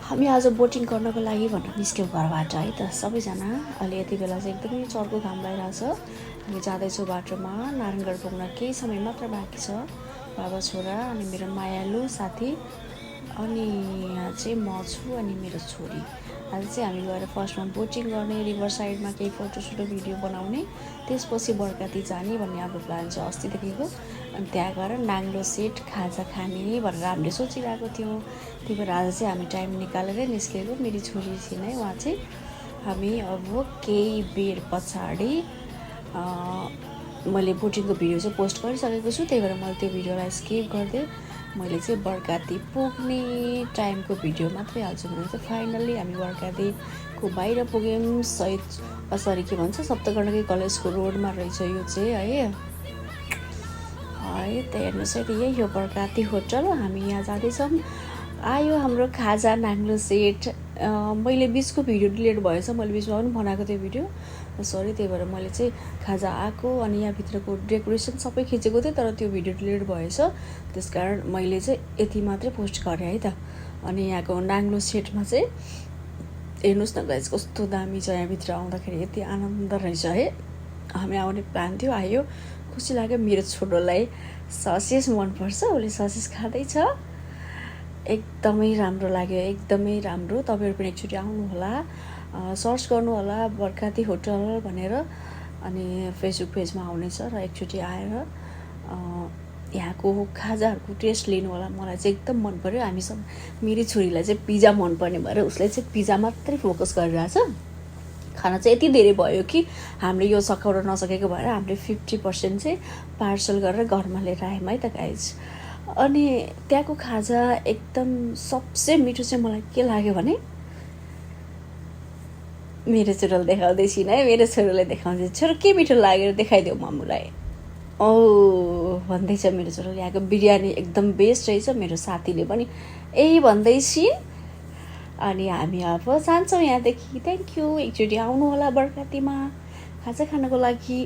हामी आज बोटिङ गर्नको लागि भनेर निस्क्यौँ घरबाट है त सबैजना। अहिले यति बेला चाहिँ एकदमै चर्को घाम लागिरहेछ। हामी जाँदैछौँ बाटोमा। नारायणगढ पुग्न केही समय मात्र बाँकी छ। बाबा छोरा अनि मेरो मायालु साथी अनि यहाँ चाहिँ म छु अनि मेरो छोरी। आज चाहिँ हामी गएर फर्स्टमा बोटिङ गर्ने, रिभर साइडमा केही फोटोसोटो भिडियो बनाउने, त्यसपछि बर्काती जाने भन्ने हाम्रो प्लान छ अस्तिदेखिको। अनि त्यहाँ गएर नाङ्लो सेट खाजा खाने भनेर हामीले सोचिरहेको थियौँ। त्यही भएर आज चाहिँ हामी टाइम निकालेर निस्केको। मेरी छोरी छिन् है, उहाँ चाहिँ। हामी अब केही बेर पछाडि मैले बोटिङको भिडियो चाहिँ पोस्ट गरिसकेको छु, त्यही भएर मैले त्यो भिडियोलाई स्किप गरिदिएँ। मैले चाहिँ बर्काती पुग्ने टाइमको भिडियो मात्रै हाल्छु भने चाहिँ फाइनल्ली हामी बर्कातीको बाहिर पुग्यौँ। सरी के भन्छ, सप्तगण्डकी कलेजको रोडमा रहेछ यो चाहिँ है। त हेर्नुहोस् है, यही हो बर्काती होटल। हामी यहाँ जाँदैछौँ। आयो हाम्रो खाजा नाङ्लो सेट। मैले बिचको भिडियो डिलिट भएछ, मैले बिचमा पनि बनाएको त्यो भिडियो, सरी। त्यही भएर मैले चाहिँ खाजा आएको अनि यहाँभित्रको डेकोरेसन सबै खिचेको थिएँ, तर त्यो भिडियो डिलिट भएछ। त्यसकारण मैले चाहिँ यति मात्रै पोस्ट गरेँ है त। अनि यहाँको नाङ्लो सेटमा चाहिँ हेर्नुहोस् न गाइस, कस्तो दामी छ। यहाँभित्र आउँदाखेरि यति आनन्द रहेछ है। हामी आउने प्लान थियो, आयो, खुसी लाग्यो। मेरो छोरोलाई ससेज मनपर्छ, उसले ससेज खाँदैछ। एकदमै राम्रो लाग्यो, एकदमै राम्रो। तपाईँहरू पनि एकचोटि आउनुहोला, सर्च गर्नुहोला बर्काती होटल भनेर, अनि फेसबुक पेजमा आउनेछ। र एकचोटि आएर यहाँको खाजाहरूको टेस्ट लिनु होला। मलाई चाहिँ एकदम मन पर्यो। हामी सब, मेरी छोरीलाई चाहिँ पिज्जा मनपर्ने भएर उसले चाहिँ पिज्जा मात्रै फोकस गरिरहेछ। खाना चाहिँ यति धेरै भयो कि हामीले यो सकाउन नसकेको भएर हामीले 50% चाहिँ पार्सल गरेर घरमा लिएर आयौँ है त गाइज। अनि त्यहाँको खाजा एकदम सबसे मिठो चाहिँ मलाई के लाग्यो भने, मेरो छोरोले देखाउँदैछिन है, मेरो छोरोले देखाउँदैछ। छोरो के मिठो लागेर देखाइदेऊ मम्मीलाई। भन्दैछ मेरो छोरो, यहाँको बिरयानी एकदम बेस्ट रहेछ। मेरो साथीले पनि यही भन्दैछिन्। अनि हामी अब जान्छौँ यहाँदेखि। Thank you. एकचोटि आउनु होला बर्कातीमा खाजा खानको लागि।